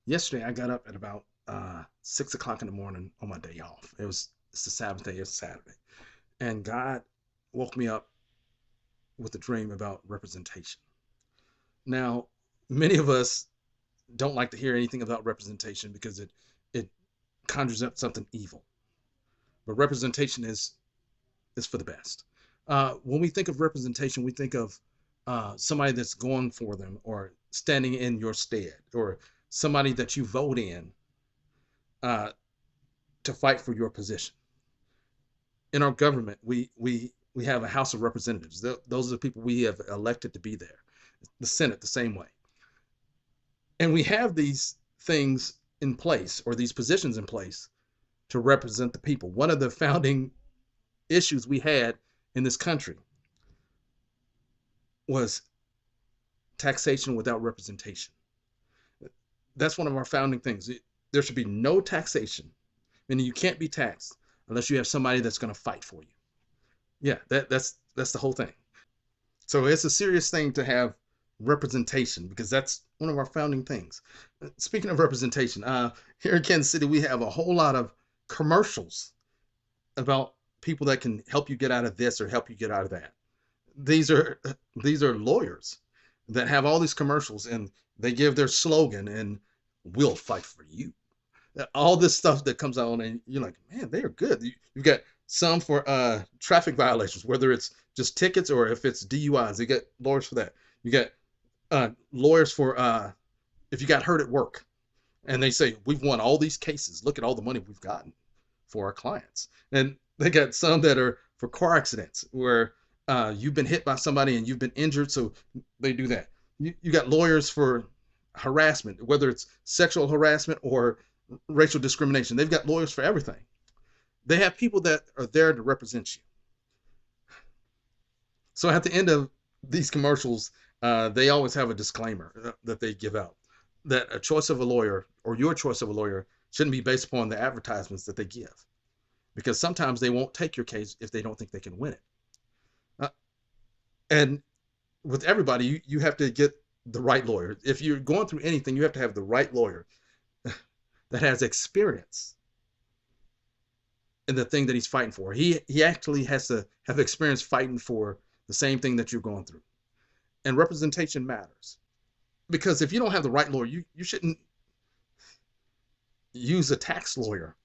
Yesterday, I got up at about 6 o'clock in the morning on my day off. It's the Sabbath day. It's Saturday, and God woke me up with a dream about representation. Now, many of us don't like to hear anything about representation because it conjures up something evil. But representation is for the best. When we think of representation, we think of somebody that's going for them or standing in your stead or somebody that you vote in uh, to fight for your position. In our government, we have a House of Representatives. Those are the people we have elected to be there. The Senate, the same way. And we have these things in place or these positions in place to represent the people. One of the founding issues we had in this country was taxation without representation. That's one of our founding things. There should be no taxation, meaning you can't be taxed unless you have somebody that's going to fight for you. Yeah, that's the whole thing. So it's a serious thing to have representation because that's one of our founding things. Speaking of representation, here in Kansas City, we have a whole lot of commercials about people that can help you get out of this or help you get out of that. These are these are lawyers that have all these commercials and they give their slogan and we'll fight for you. All this stuff that comes out and you're like, man, they are good. You've got some for traffic violations, whether it's just tickets or if it's DUIs. You get lawyers for that. You get lawyers for if you got hurt at work, and they say we've won all these cases. Look at all the money we've gotten for our clients. And they got some that are for car accidents where you've been hit by somebody and you've been injured, so they do that. You got lawyers for harassment, whether it's sexual harassment or racial discrimination. They've got lawyers for everything. They have people that are there to represent you. So at the end of these commercials, they always have a disclaimer that they give out that a choice of a lawyer or your choice of a lawyer shouldn't be based upon the advertisements that they give because sometimes they won't take your case if they don't think they can win it. Uh, and with everybody, you have to get the right lawyer. If you're going through anything, you have to have the right lawyer that has experience in the thing that he's fighting for. He actually has to have experience fighting for the same thing that you're going through. And representation matters because if you don't have the right lawyer, you shouldn't use a tax lawyer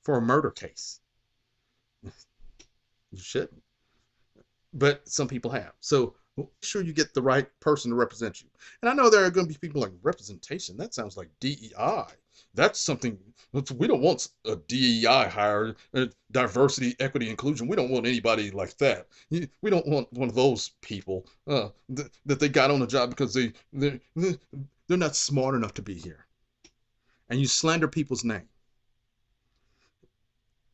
for a murder case. You shouldn't. But some people have. So make sure you get the right person to represent you. And I know there are going to be people like representation. That sounds like DEI. That's something we don't want a DEI hire, diversity, equity, inclusion. We don't want anybody like that. We don't want one of those people that they got on the job because they're not smart enough to be here. And you slander people's name.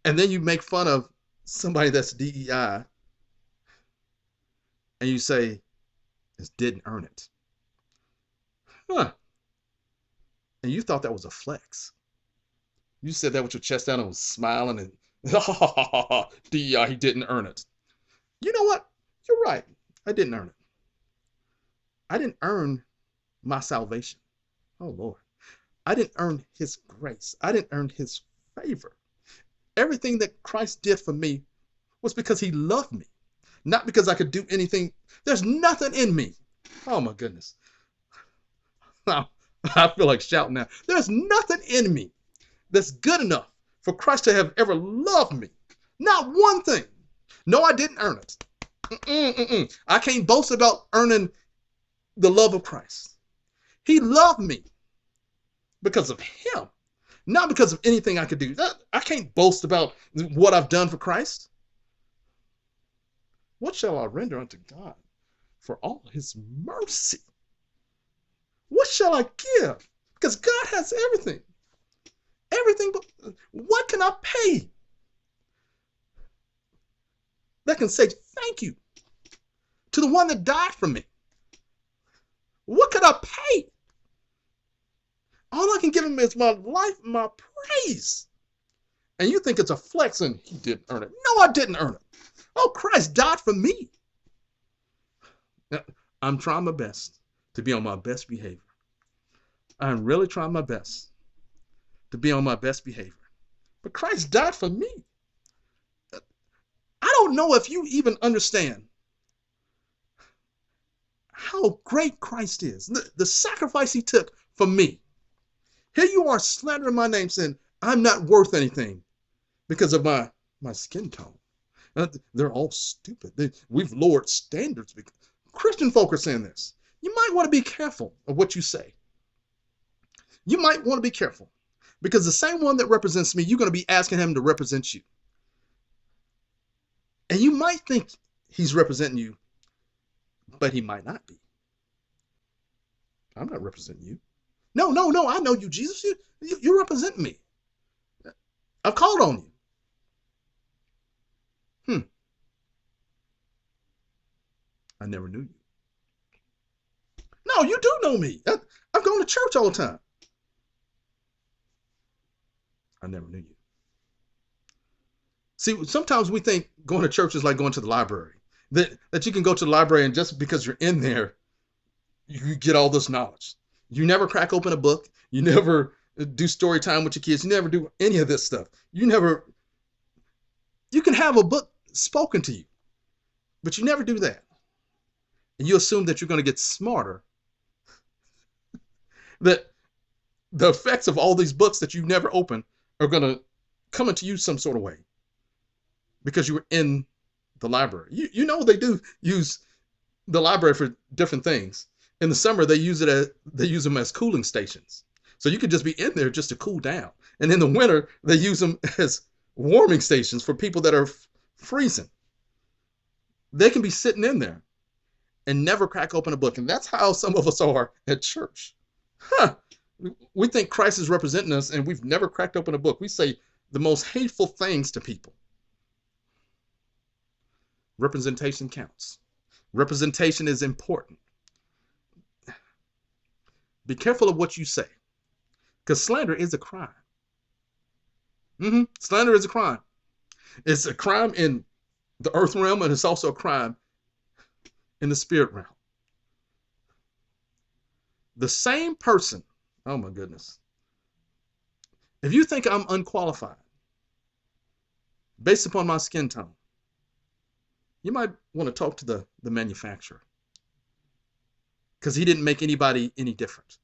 And then you make fun of somebody that's DEI and you say, "It didn't earn it." Huh. And you thought that was a flex. You said that with your chest down and was smiling and, DEI, he didn't earn it. You know what? You're right. I didn't earn it. I didn't earn my salvation. Oh, Lord. I didn't earn his grace. I didn't earn his favor. Everything that Christ did for me was because he loved me, not because I could do anything. There's nothing in me. Oh, my goodness. I feel like shouting now. There's nothing in me that's good enough for Christ to have ever loved me. Not one thing. No, I didn't earn it. I can't boast about earning the love of Christ. He loved me because of him, not because of anything I could do. I can't boast about what I've done for Christ. What shall I render unto God for all his mercy? What shall I give? Because God has everything. Everything, but what can I pay that can say thank you to the one that died for me? What could I pay? All I can give him is my life, my praise. And you think it's a flex and he didn't earn it. No, I didn't earn it. Oh, Christ died for me. I'm trying my best to be on my best behavior. I'm really trying my best to be on my best behavior. But Christ died for me. I don't know if you even understand how great Christ is. The sacrifice he took for me. Here you are slandering my name, saying I'm not worth anything because of my skin tone. They're all stupid. We've lowered standards. Christian folk are saying this. You might want to be careful of what you say. You might want to be careful because the same one that represents me, you're going to be asking him to represent you. And you might think he's representing you, but he might not be. I'm not representing you. No, I know you, Jesus. You represent me. I've called on you. I never knew you. No, you do know me. I'm going to church all the time. I never knew you. See, sometimes we think going to church is like going to the library. That you can go to the library and just because you're in there, you get all this knowledge. You never crack open a book. You never do story time with your kids. You never do any of this stuff. You can have a book spoken to you, but you never do that. And you assume that you're going to get smarter. That the effects of all these books that you've never opened are going to come into you some sort of way because you were in the library. You know they do use the library for different things. In the summer, they use them as cooling stations. So you could just be in there just to cool down. And in the winter, they use them as warming stations for people that are freezing. They can be sitting in there and never crack open a book. And that's how some of us are at church. We think Christ is representing us and we've never cracked open a book. We say the most hateful things to people. Representation counts. Representation is important. Be careful of what you say, because slander is a crime. Slander is a crime. It's a crime in the earth realm, and it's also a crime in the spirit realm. The same person, oh my goodness. If you think I'm unqualified based upon my skin tone, you might want to talk to the manufacturer, because he didn't make anybody any different.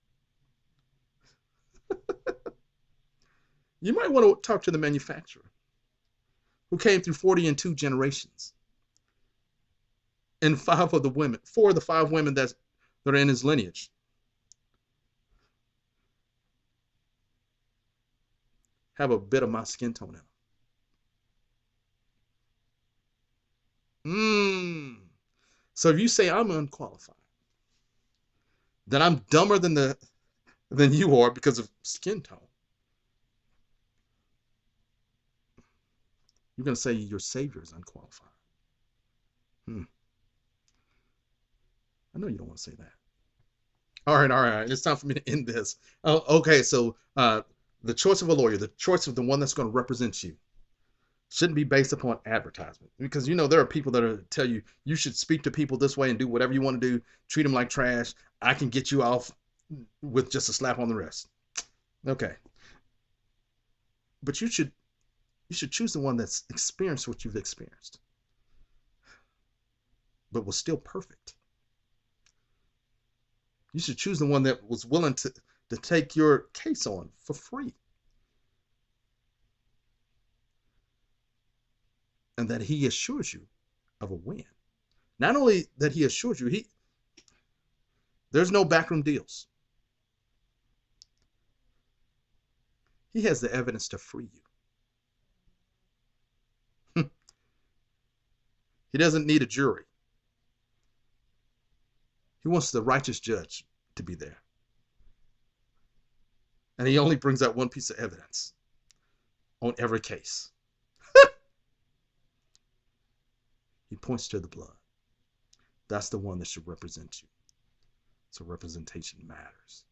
You might want to talk to the manufacturer who came through 42 generations. And 4 of the 5 women that are in his lineage have a bit of my skin tone in them. So if you say I'm unqualified, then I'm dumber than you are because of skin tone. You're going to say your Savior is unqualified. I know you don't want to say that. All right. It's time for me to end this. Okay, so the choice of a lawyer, the choice of the one that's going to represent you, shouldn't be based upon advertisement. Because, there are people that tell you, you should speak to people this way and do whatever you want to do, treat them like trash. I can get you off with just a slap on the wrist. Okay. But you should choose the one that's experienced what you've experienced, but was still perfect. You should choose the one that was willing to take your case on for free. And that he assures you of a win. Not only that he assures you, there's no backroom deals. He has the evidence to free you. He doesn't need a jury. He wants the righteous judge to be there. And he only brings out one piece of evidence on every case. He points to the blood. That's the one that should represent you. So representation matters.